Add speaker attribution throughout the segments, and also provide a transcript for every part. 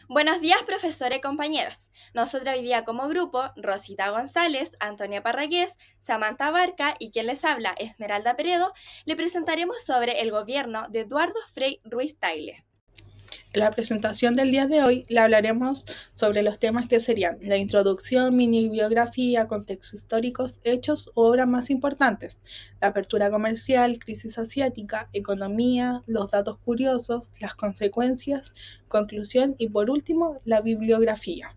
Speaker 1: Buenos días, profesores y compañeros. Nosotros hoy día como grupo, Rosita González, Antonia Parragués, Samantha Barca y quien les habla, Esmeralda Peredo, le presentaremos sobre el gobierno de Eduardo Frei Ruiz-Tagle.
Speaker 2: En la presentación del día de hoy le hablaremos sobre los temas que serían la introducción, mini biografía, contextos históricos, hechos u obras más importantes, la apertura comercial, crisis asiática, economía, los datos curiosos, las consecuencias, conclusión y por último la bibliografía.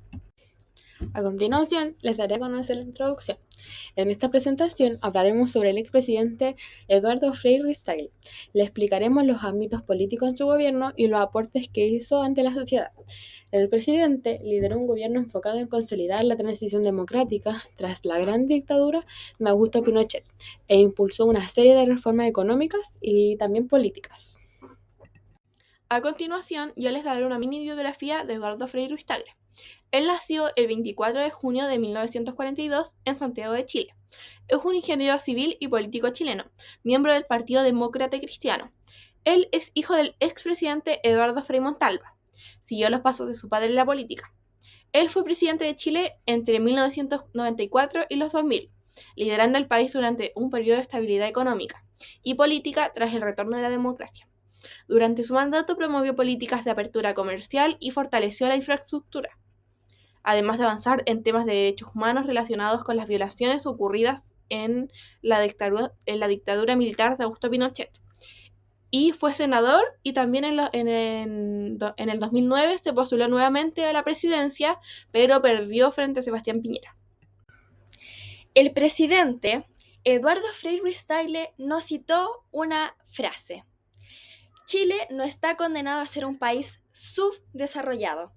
Speaker 3: A continuación, les daré a conocer la introducción. En esta presentación hablaremos sobre el expresidente Eduardo Frei Ruiz-Tagle. Le explicaremos los ámbitos políticos en su gobierno y los aportes que hizo ante la sociedad. El presidente lideró un gobierno enfocado en consolidar la transición democrática tras la gran dictadura de Augusto Pinochet e impulsó una serie de reformas económicas y también políticas.
Speaker 4: A continuación, yo les daré una mini biografía de Eduardo Frei Ruiz-Tagle. Él nació el 24 de junio de 1942 en Santiago de Chile. Es un ingeniero civil y político chileno, miembro del Partido Demócrata Cristiano. Él es hijo del expresidente Eduardo Frei Montalva. Siguió los pasos de su padre en la política. Él fue presidente de Chile entre 1994 y los 2000, liderando el país durante un periodo de estabilidad económica y política tras el retorno de la democracia. Durante su mandato promovió políticas de apertura comercial y fortaleció la infraestructura, además de avanzar en temas de derechos humanos relacionados con las violaciones ocurridas en la dictadura militar de Augusto Pinochet. Y fue senador y también en el 2009 se postuló nuevamente a la presidencia, pero perdió frente a Sebastián Piñera.
Speaker 1: El presidente Eduardo Frei Ruiz-Tagle nos citó una frase: Chile no está condenado a ser un país subdesarrollado.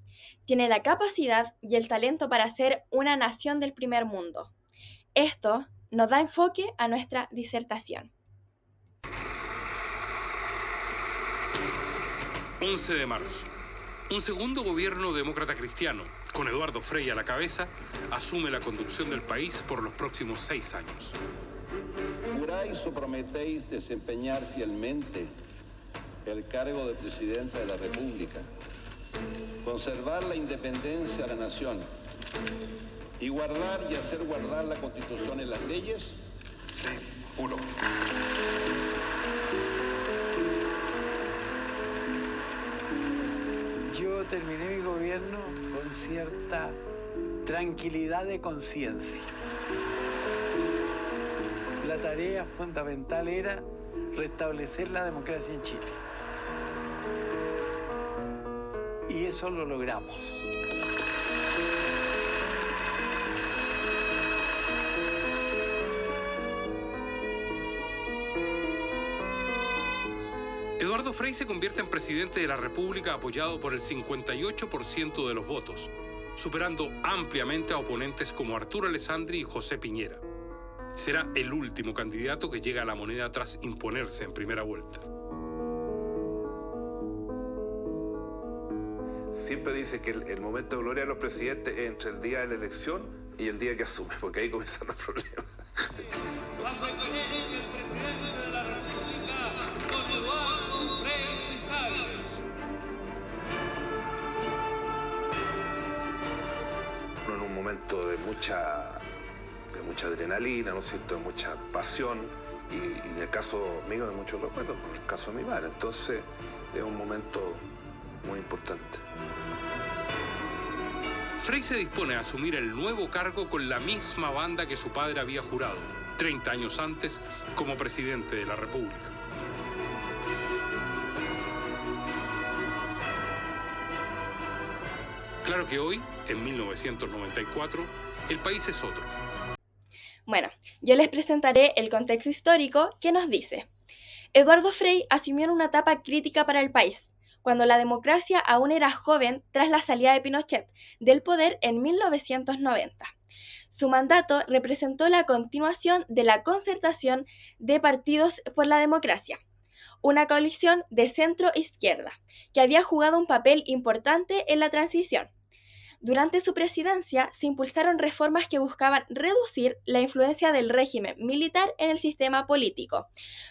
Speaker 1: Tiene la capacidad y el talento para ser una nación del primer mundo. Esto nos da enfoque a nuestra disertación.
Speaker 5: 11 de marzo. Un segundo gobierno demócrata cristiano, con Eduardo Frei a la cabeza, asume la conducción del país por los próximos 6 años.
Speaker 6: ¿Juráis o prometéis desempeñar fielmente el cargo de presidente de la República, conservar la independencia de la nación y guardar y hacer guardar la Constitución y las leyes?
Speaker 7: Sí, juro.
Speaker 8: Yo terminé mi gobierno con cierta tranquilidad de conciencia. La tarea fundamental era restablecer la democracia en Chile. Y eso lo logramos.
Speaker 5: Eduardo Frei se convierte en presidente de la República apoyado por el 58% de los votos, superando ampliamente a oponentes como Arturo Alessandri y José Piñera. Será el último candidato que llega a la moneda tras imponerse en primera vuelta.
Speaker 7: Siempre dice que el momento de gloria de los presidentes es entre el día de la elección y el día que asume, porque ahí comienzan los problemas. En un momento de mucha adrenalina, ¿no es cierto?, de mucha pasión y en el caso mío de muchos recuerdos, por el caso de mi madre. Entonces es un momento muy importante.
Speaker 5: Frei se dispone a asumir el nuevo cargo con la misma banda que su padre había jurado, 30 años antes, como presidente de la República. Claro que hoy, en 1994, el país es otro.
Speaker 1: Bueno, yo les presentaré el contexto histórico que nos dice: Eduardo Frei asumió en una etapa crítica para el país, cuando la democracia aún era joven tras la salida de Pinochet del poder en 1990. Su mandato representó la continuación de la concertación de partidos por la democracia, una coalición de centro-izquierda, que había jugado un papel importante en la transición. Durante su presidencia se impulsaron reformas que buscaban reducir la influencia del régimen militar en el sistema político,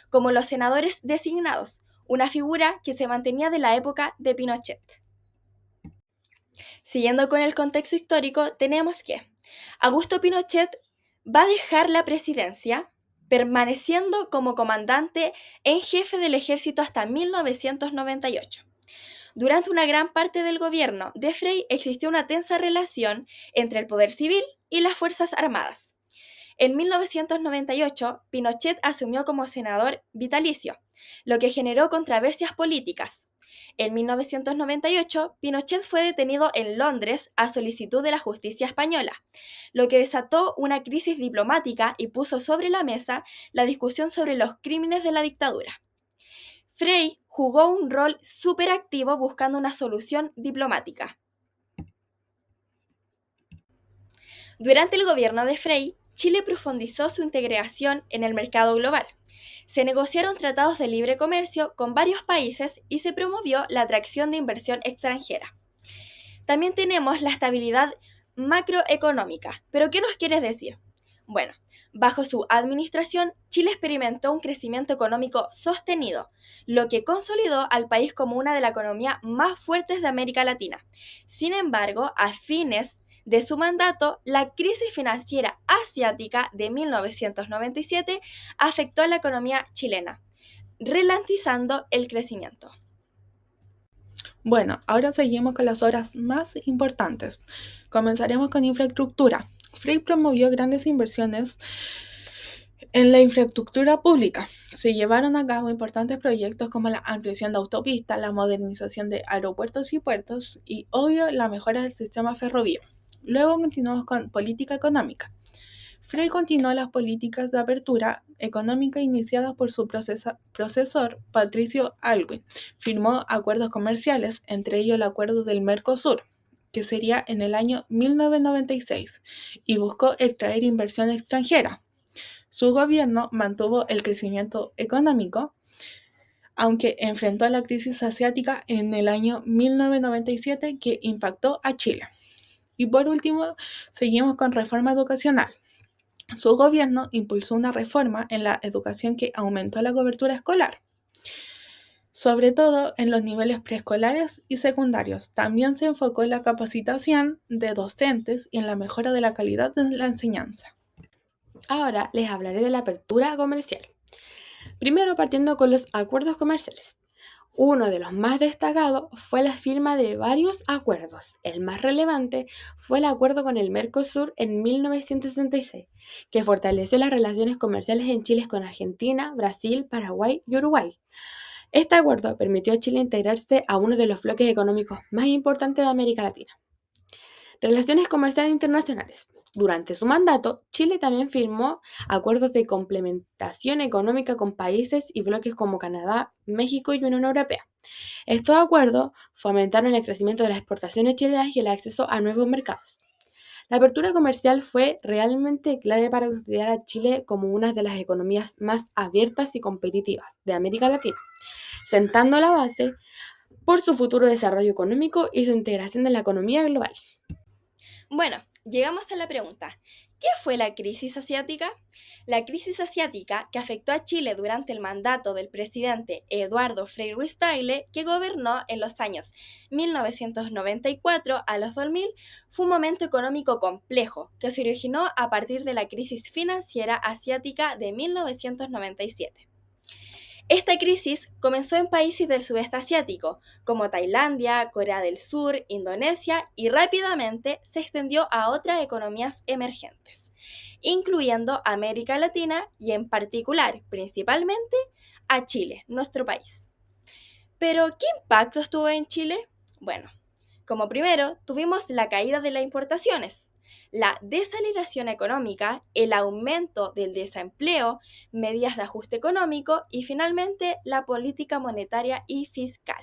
Speaker 1: como los senadores designados, una figura que se mantenía de la época de Pinochet. Siguiendo con el contexto histórico, tenemos que Augusto Pinochet va a dejar la presidencia, permaneciendo como comandante en jefe del ejército hasta 1998. Durante una gran parte del gobierno de Frei existió una tensa relación entre el poder civil y las Fuerzas Armadas. En 1998, Pinochet asumió como senador vitalicio, lo que generó controversias políticas. En 1998, Pinochet fue detenido en Londres a solicitud de la justicia española, lo que desató una crisis diplomática y puso sobre la mesa la discusión sobre los crímenes de la dictadura. Frei jugó un rol súper activo buscando una solución diplomática. Durante el gobierno de Frei, Chile profundizó su integración en el mercado global. Se negociaron tratados de libre comercio con varios países y se promovió la atracción de inversión extranjera. También tenemos la estabilidad macroeconómica. ¿Pero qué nos quiere decir? Bueno, bajo su administración, Chile experimentó un crecimiento económico sostenido, lo que consolidó al país como una de las economías más fuertes de América Latina. Sin embargo, a fines de su mandato, la crisis financiera asiática de 1997 afectó a la economía chilena, ralentizando el crecimiento.
Speaker 2: Bueno, ahora seguimos con las obras más importantes. Comenzaremos con infraestructura. Frei promovió grandes inversiones en la infraestructura pública. Se llevaron a cabo importantes proyectos como la ampliación de autopistas, la modernización de aeropuertos y puertos y, obvio, la mejora del sistema ferroviario. Luego continuamos con política económica. Frei continuó las políticas de apertura económica iniciadas por su procesor Patricio Aylwin. Firmó acuerdos comerciales, entre ellos el acuerdo del Mercosur, que sería en el año 1996, y buscó extraer inversión extranjera. Su gobierno mantuvo el crecimiento económico, aunque enfrentó la crisis asiática en el año 1997 que impactó a Chile. Y por último, seguimos con reforma educacional. Su gobierno impulsó una reforma en la educación que aumentó la cobertura escolar, sobre todo en los niveles preescolares y secundarios. También se enfocó en la capacitación de docentes y en la mejora de la calidad de la enseñanza.
Speaker 3: Ahora les hablaré de la apertura comercial. Primero partiendo con los acuerdos comerciales. Uno de los más destacados fue la firma de varios acuerdos. El más relevante fue el acuerdo con el Mercosur en 1966, que fortaleció las relaciones comerciales en Chile con Argentina, Brasil, Paraguay y Uruguay. Este acuerdo permitió a Chile integrarse a uno de los bloques económicos más importantes de América Latina. Relaciones comerciales internacionales. Durante su mandato, Chile también firmó acuerdos de complementación económica con países y bloques como Canadá, México y Unión Europea. Estos acuerdos fomentaron el crecimiento de las exportaciones chilenas y el acceso a nuevos mercados. La apertura comercial fue realmente clave para considerar a Chile como una de las economías más abiertas y competitivas de América Latina, sentando la base por su futuro desarrollo económico y su integración en la economía global.
Speaker 1: Bueno, llegamos a la pregunta, ¿qué fue la crisis asiática? La crisis asiática que afectó a Chile durante el mandato del presidente Eduardo Frei Ruiz-Tagle, que gobernó en los años 1994 a los 2000, fue un momento económico complejo que se originó a partir de la crisis financiera asiática de 1997. Esta crisis comenzó en países del sudeste asiático, como Tailandia, Corea del Sur, Indonesia, y rápidamente se extendió a otras economías emergentes, incluyendo América Latina y en particular, principalmente, a Chile, nuestro país. Pero, ¿qué impactos tuvo en Chile? Bueno, como primero, tuvimos la caída de las importaciones, la desaceleración económica, el aumento del desempleo, medidas de ajuste económico y finalmente la política monetaria y fiscal.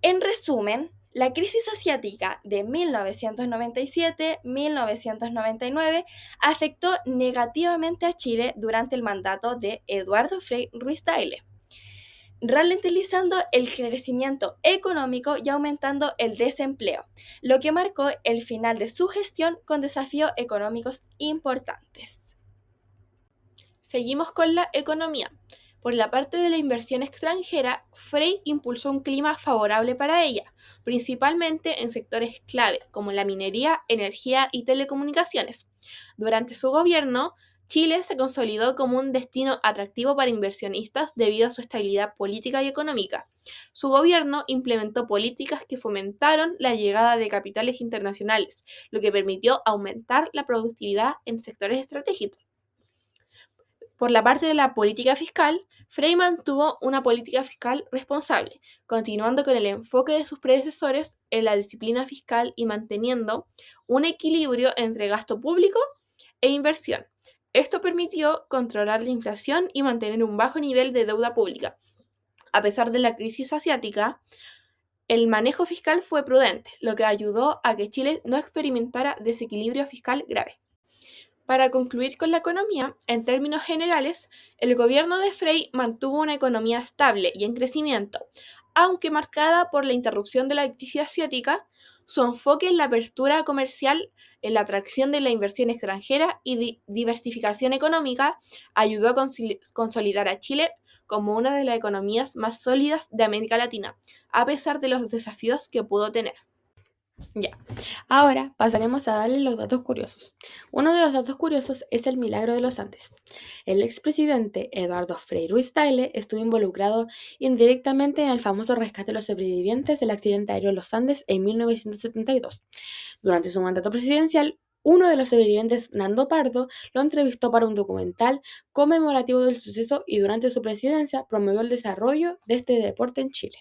Speaker 1: En resumen, la crisis asiática de 1997-1999 afectó negativamente a Chile durante el mandato de Eduardo Frei Ruiz-Tagle, ralentizando el crecimiento económico y aumentando el desempleo, lo que marcó el final de su gestión con desafíos económicos importantes.
Speaker 4: Seguimos con la economía. Por la parte de la inversión extranjera, Frei impulsó un clima favorable para ella, principalmente en sectores clave como la minería, energía y telecomunicaciones. Durante su gobierno, Chile se consolidó como un destino atractivo para inversionistas debido a su estabilidad política y económica. Su gobierno implementó políticas que fomentaron la llegada de capitales internacionales, lo que permitió aumentar la productividad en sectores estratégicos. Por la parte de la política fiscal, Frei mantuvo una política fiscal responsable, continuando con el enfoque de sus predecesores en la disciplina fiscal y manteniendo un equilibrio entre gasto público e inversión. Esto permitió controlar la inflación y mantener un bajo nivel de deuda pública. A pesar de la crisis asiática, el manejo fiscal fue prudente, lo que ayudó a que Chile no experimentara desequilibrio fiscal grave. Para concluir con la economía, en términos generales, el gobierno de Frei mantuvo una economía estable y en crecimiento, aunque marcada por la interrupción de la crisis asiática. Su enfoque en la apertura comercial, en la atracción de la inversión extranjera y diversificación económica ayudó a consolidar a Chile como una de las economías más sólidas de América Latina, a pesar de los desafíos que pudo tener.
Speaker 3: Ya, ahora pasaremos a darles los datos curiosos. Uno de los datos curiosos es el milagro de los Andes. El expresidente Eduardo Frei Ruiz-Tagle estuvo involucrado indirectamente en el famoso rescate de los sobrevivientes del accidente aéreo en los Andes en 1972. Durante su mandato presidencial, uno de los sobrevivientes, Nando Pardo, lo entrevistó para un documental conmemorativo del suceso y durante su presidencia promovió el desarrollo de este deporte en Chile.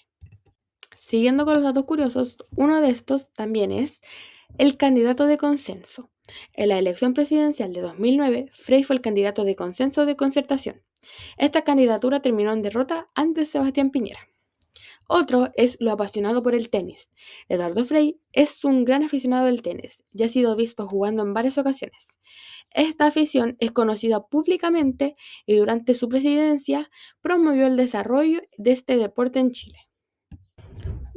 Speaker 3: Siguiendo con los datos curiosos, uno de estos también es el candidato de consenso. En la elección presidencial de 2009, Frei fue el candidato de consenso de concertación. Esta candidatura terminó en derrota ante Sebastián Piñera. Otro es lo apasionado por el tenis. Eduardo Frei es un gran aficionado del tenis y ha sido visto jugando en varias ocasiones. Esta afición es conocida públicamente y durante su presidencia promovió el desarrollo de este deporte en Chile.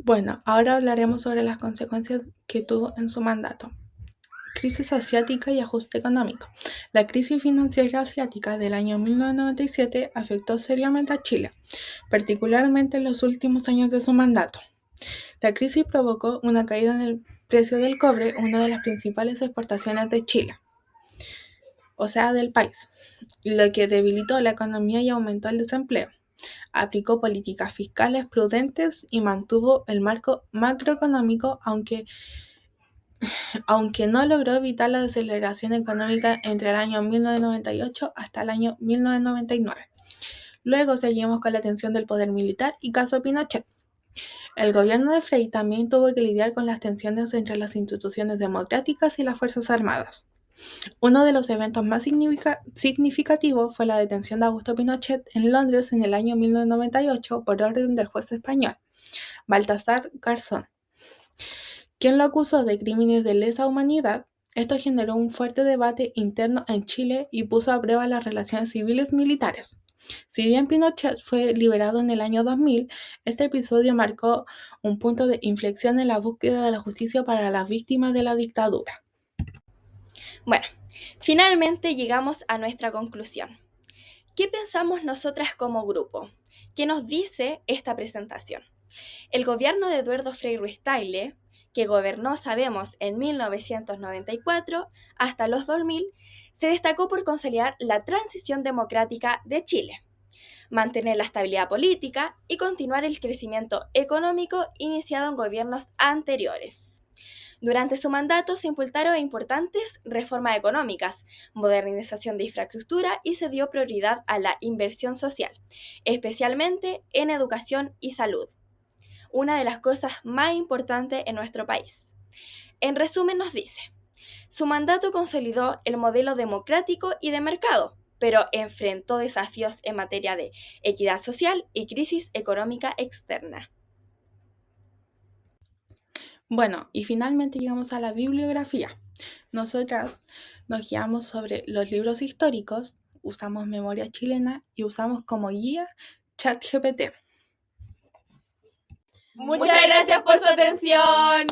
Speaker 2: Bueno, ahora hablaremos sobre las consecuencias que tuvo en su mandato. Crisis asiática y ajuste económico. La crisis financiera asiática del año 1997 afectó seriamente a Chile, particularmente en los últimos años de su mandato. La crisis provocó una caída en el precio del cobre, una de las principales exportaciones de Chile, o sea, del país, lo que debilitó la economía y aumentó el desempleo. Aplicó políticas fiscales prudentes y mantuvo el marco macroeconómico, aunque no logró evitar la desaceleración económica entre el año 1998 hasta el año 1999. Luego seguimos con la tensión del poder militar y caso Pinochet. El gobierno de Frei también tuvo que lidiar con las tensiones entre las instituciones democráticas y las Fuerzas Armadas. Uno de los eventos más significativos fue la detención de Augusto Pinochet en Londres en el año 1998 por orden del juez español, Baltasar Garzón, quien lo acusó de crímenes de lesa humanidad. Esto generó un fuerte debate interno en Chile y puso a prueba las relaciones civiles militares. Si bien Pinochet fue liberado en el año 2000, este episodio marcó un punto de inflexión en la búsqueda de la justicia para las víctimas de la dictadura.
Speaker 1: Bueno, finalmente llegamos a nuestra conclusión. ¿Qué pensamos nosotras como grupo? ¿Qué nos dice esta presentación? El gobierno de Eduardo Frei Ruiz-Tagle, que gobernó, sabemos, en 1994 hasta los 2000, se destacó por consolidar la transición democrática de Chile, mantener la estabilidad política y continuar el crecimiento económico iniciado en gobiernos anteriores. Durante su mandato se impulsaron importantes reformas económicas, modernización de infraestructura y se dio prioridad a la inversión social, especialmente en educación y salud, una de las cosas más importantes en nuestro país. En resumen nos dice, su mandato consolidó el modelo democrático y de mercado, pero enfrentó desafíos en materia de equidad social y crisis económica externa.
Speaker 2: Bueno, y finalmente llegamos a la bibliografía. Nosotras nos guiamos sobre los libros históricos, usamos memoria chilena y usamos como guía ChatGPT.
Speaker 4: Muchas gracias por su atención.